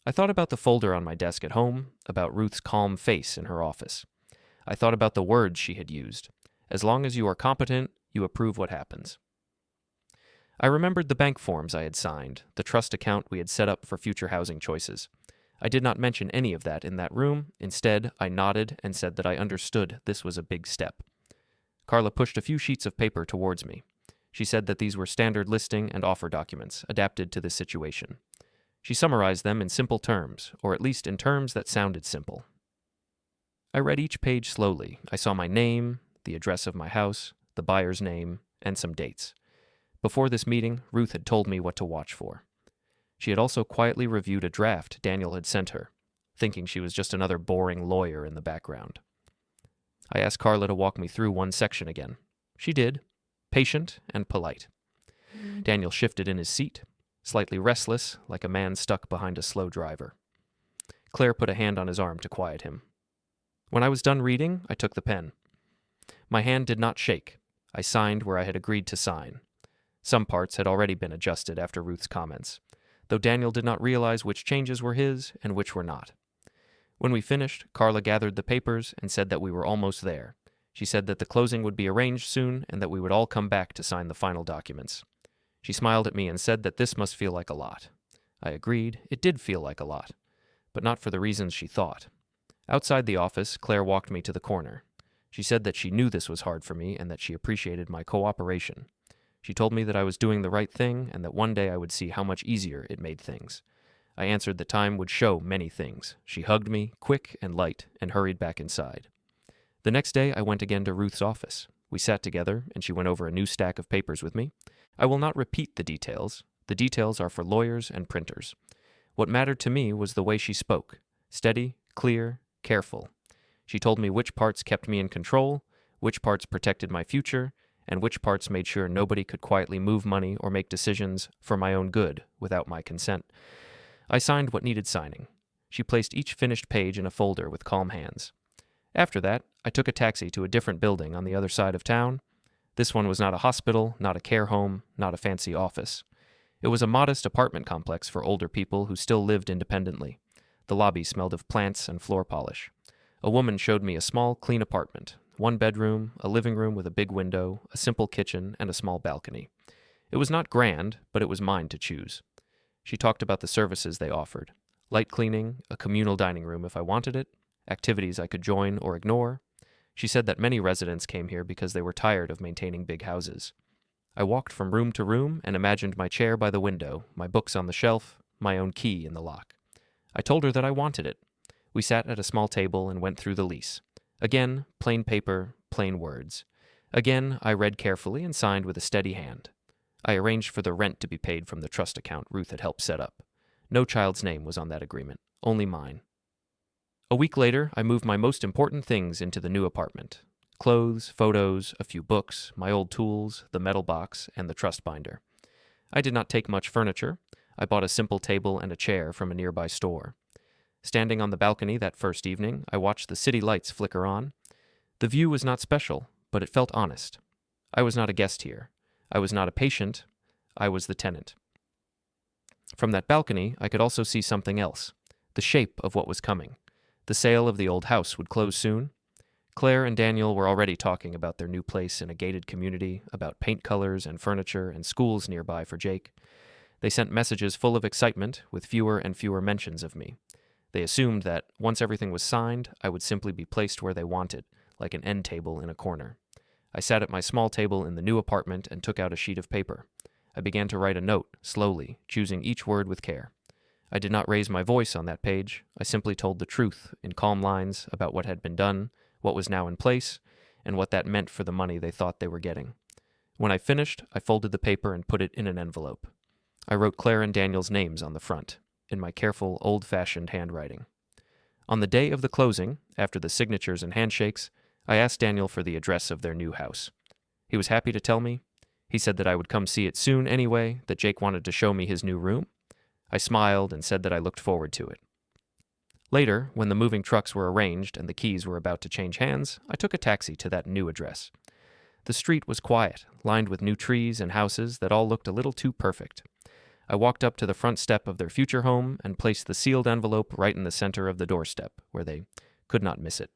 I thought about the folder on my desk at home, about Ruth's calm face in her office. I thought about the words she had used. As long as you are competent, you approve what happens. I remembered the bank forms I had signed, the trust account we had set up for future housing choices. I did not mention any of that in that room. Instead, I nodded and said that I understood this was a big step. Carla pushed a few sheets of paper towards me. She said that these were standard listing and offer documents, adapted to this situation. She summarized them in simple terms, or at least in terms that sounded simple. I read each page slowly. I saw my name, the address of my house, the buyer's name, and some dates. Before this meeting, Ruth had told me what to watch for. She had also quietly reviewed a draft Daniel had sent her, thinking she was just another boring lawyer in the background. I asked Carla to walk me through one section again. She did, patient and polite. Daniel shifted in his seat, slightly restless, like a man stuck behind a slow driver. Claire put a hand on his arm to quiet him. When I was done reading, I took the pen. My hand did not shake. I signed where I had agreed to sign. Some parts had already been adjusted after Ruth's comments, though Daniel did not realize which changes were his and which were not. When we finished, Carla gathered the papers and said that we were almost there. She said that the closing would be arranged soon and that we would all come back to sign the final documents. She smiled at me and said that this must feel like a lot. I agreed. It did feel like a lot, but not for the reasons she thought. Outside the office, Claire walked me to the corner. She said that she knew this was hard for me and that she appreciated my cooperation. She told me that I was doing the right thing and that one day I would see how much easier it made things. I answered that time would show many things. She hugged me, quick and light, and hurried back inside. The next day, I went again to Ruth's office. We sat together, and she went over a new stack of papers with me. I will not repeat the details. The details are for lawyers and printers. What mattered to me was the way she spoke. Steady, clear, careful. She told me which parts kept me in control, which parts protected my future, and which parts made sure nobody could quietly move money or make decisions for my own good without my consent. I signed what needed signing. She placed each finished page in a folder with calm hands. After that, I took a taxi to a different building on the other side of town. This one was not a hospital, not a care home, not a fancy office. It was a modest apartment complex for older people who still lived independently. The lobby smelled of plants and floor polish. A woman showed me a small, clean apartment, 1 bedroom, a living room with a big window, a simple kitchen, and a small balcony. It was not grand, but it was mine to choose. She talked about the services they offered. Light cleaning, a communal dining room if I wanted it, activities I could join or ignore. She said that many residents came here because they were tired of maintaining big houses. I walked from room to room and imagined my chair by the window, my books on the shelf, my own key in the lock. I told her that I wanted it. We sat at a small table and went through the lease. Again, plain paper, plain words. Again, I read carefully and signed with a steady hand. I arranged for the rent to be paid from the trust account Ruth had helped set up. No child's name was on that agreement, only mine. A week later, I moved my most important things into the new apartment. Clothes, photos, a few books, my old tools, the metal box, and the trust binder. I did not take much furniture. I bought a simple table and a chair from a nearby store. Standing on the balcony that first evening, I watched the city lights flicker on. The view was not special, but it felt honest. I was not a guest here. I was not a patient. I was the tenant. From that balcony, I could also see something else, the shape of what was coming. The sale of the old house would close soon. Claire and Daniel were already talking about their new place in a gated community, about paint colors and furniture and schools nearby for Jake. They sent messages full of excitement, with fewer and fewer mentions of me. They assumed that, once everything was signed, I would simply be placed where they wanted, like an end table in a corner. I sat at my small table in the new apartment and took out a sheet of paper. I began to write a note, slowly, choosing each word with care. I did not raise my voice on that page. I simply told the truth, in calm lines, about what had been done, what was now in place, and what that meant for the money they thought they were getting. When I finished, I folded the paper and put it in an envelope. I wrote Claire and Daniel's names on the front, in my careful, old-fashioned handwriting. On the day of the closing, after the signatures and handshakes, I asked Daniel for the address of their new house. He was happy to tell me. He said that I would come see it soon anyway, that Jake wanted to show me his new room. I smiled and said that I looked forward to it. Later, when the moving trucks were arranged and the keys were about to change hands, I took a taxi to that new address. The street was quiet, lined with new trees and houses that all looked a little too perfect. I walked up to the front step of their future home and placed the sealed envelope right in the center of the doorstep, where they could not miss it.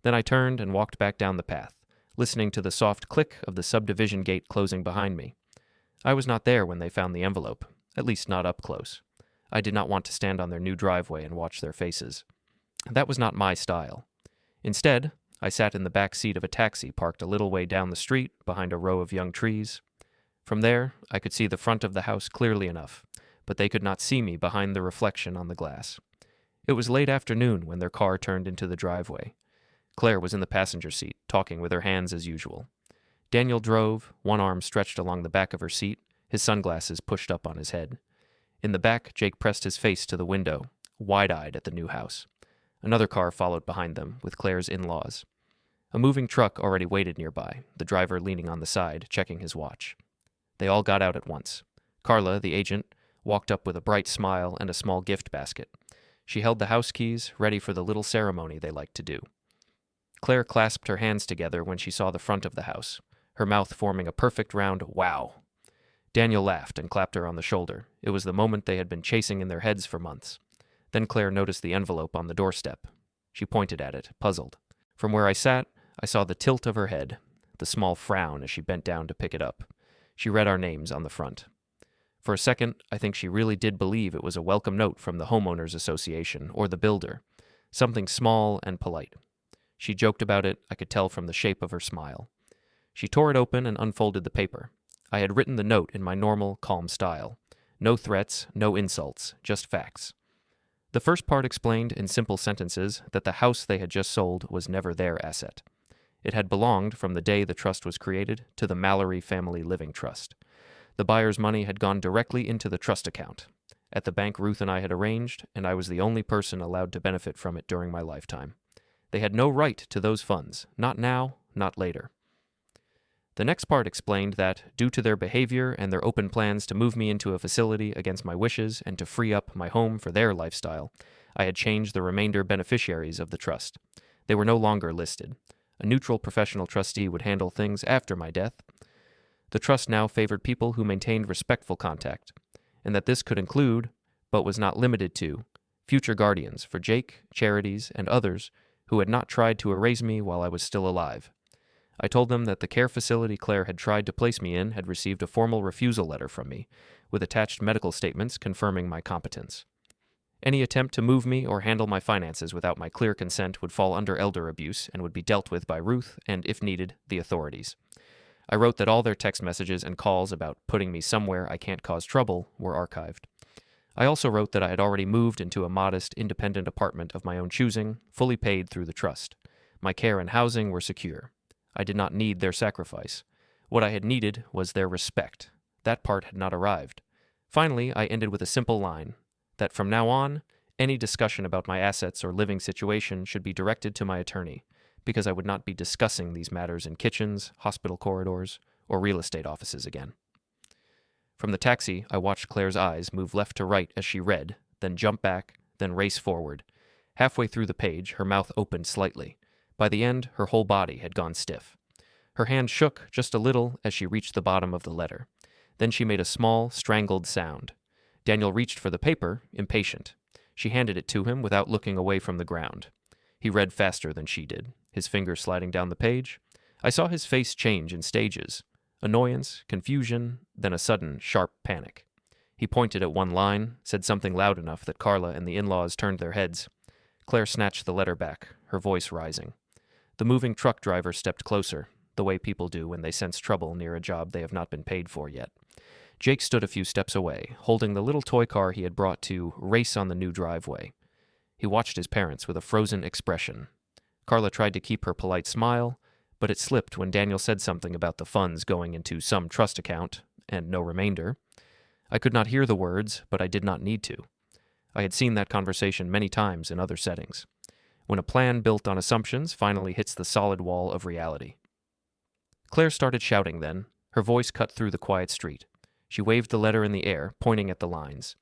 Then I turned and walked back down the path, listening to the soft click of the subdivision gate closing behind me. I was not there when they found the envelope, at least not up close. I did not want to stand on their new driveway and watch their faces. That was not my style. Instead, I sat in the back seat of a taxi parked a little way down the street behind a row of young trees. From there, I could see the front of the house clearly enough, but they could not see me behind the reflection on the glass. It was late afternoon when their car turned into the driveway. Claire was in the passenger seat, talking with her hands as usual. Daniel drove, one arm stretched along the back of her seat, his sunglasses pushed up on his head. In the back, Jake pressed his face to the window, wide-eyed at the new house. Another car followed behind them, with Claire's in-laws. A moving truck already waited nearby, the driver leaning on the side, checking his watch. They all got out at once. Carla, the agent, walked up with a bright smile and a small gift basket. She held the house keys, ready for the little ceremony they liked to do. Claire clasped her hands together when she saw the front of the house, her mouth forming a perfect round wow. Daniel laughed and clapped her on the shoulder. It was the moment they had been chasing in their heads for months. Then Claire noticed the envelope on the doorstep. She pointed at it, puzzled. From where I sat, I saw the tilt of her head, the small frown as she bent down to pick it up. She read our names on the front. For a second, I think she really did believe it was a welcome note from the Homeowners Association or the builder, something small and polite. She joked about it, I could tell from the shape of her smile. She tore it open and unfolded the paper. I had written the note in my normal, calm style. No threats, no insults, just facts. The first part explained in simple sentences that the house they had just sold was never their asset. It had belonged, from the day the trust was created, to the Mallory Family Living Trust. The buyer's money had gone directly into the trust account, at the bank Ruth and I had arranged, and I was the only person allowed to benefit from it during my lifetime. They had no right to those funds, not now, not later. The next part explained that, due to their behavior and their open plans to move me into a facility against my wishes and to free up my home for their lifestyle, I had changed the remainder beneficiaries of the trust. They were no longer listed. A neutral professional trustee would handle things after my death. The trust now favored people who maintained respectful contact, and that this could include, but was not limited to, future guardians for Jake, charities, and others who had not tried to erase me while I was still alive. I told them that the care facility Claire had tried to place me in had received a formal refusal letter from me, with attached medical statements confirming my competence. Any attempt to move me or handle my finances without my clear consent would fall under elder abuse and would be dealt with by Ruth and, if needed, the authorities. I wrote that all their text messages and calls about putting me somewhere I can't cause trouble were archived. I also wrote that I had already moved into a modest, independent apartment of my own choosing, fully paid through the trust. My care and housing were secure. I did not need their sacrifice. What I had needed was their respect. That part had not arrived. Finally, I ended with a simple line, that from now on, any discussion about my assets or living situation should be directed to my attorney, because I would not be discussing these matters in kitchens, hospital corridors, or real estate offices again. From the taxi, I watched Claire's eyes move left to right as she read, then jump back, then race forward. Halfway through the page, her mouth opened slightly. By the end, her whole body had gone stiff. Her hand shook just a little as she reached the bottom of the letter. Then she made a small, strangled sound. Daniel reached for the paper, impatient. She handed it to him without looking away from the ground. He read faster than she did. his finger sliding down the page. I saw his face change in stages. Annoyance, confusion, then a sudden, sharp panic. He pointed at one line, said something loud enough that Carla and the in-laws turned their heads. Claire snatched the letter back, her voice rising. The moving truck driver stepped closer, the way people do when they sense trouble near a job they have not been paid for yet. Jake stood a few steps away, holding the little toy car he had brought to race on the new driveway. He watched his parents with a frozen expression. Carla tried to keep her polite smile, but it slipped when Daniel said something about the funds going into some trust account, and no remainder. I could not hear the words, but I did not need to. I had seen that conversation many times in other settings. When a plan built on assumptions finally hits the solid wall of reality. Claire started shouting then, her voice cut through the quiet street. She waved the letter in the air, pointing at the lines.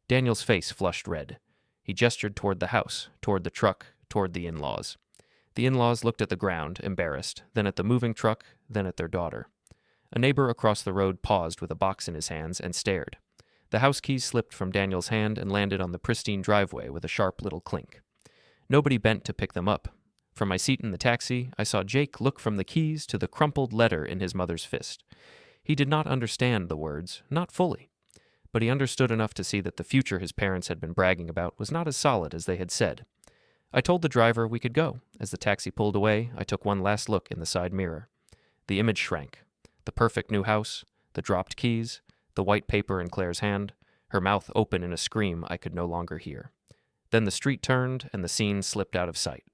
Daniel's face flushed red. He gestured toward the house, toward the truck, toward the in-laws. The in-laws looked at the ground, embarrassed, then at the moving truck, then at their daughter. A neighbor across the road paused with a box in his hands and stared. The house keys slipped from Daniel's hand and landed on the pristine driveway with a sharp little clink. Nobody bent to pick them up. From my seat in the taxi, I saw Jake look from the keys to the crumpled letter in his mother's fist. He did not understand the words, not fully, but he understood enough to see that the future his parents had been bragging about was not as solid as they had said. I told the driver we could go. As the taxi pulled away, I took one last look in the side mirror. The image shrank. The perfect new house, the dropped keys, the white paper in Claire's hand, her mouth open in a scream I could no longer hear. Then the street turned and the scene slipped out of sight.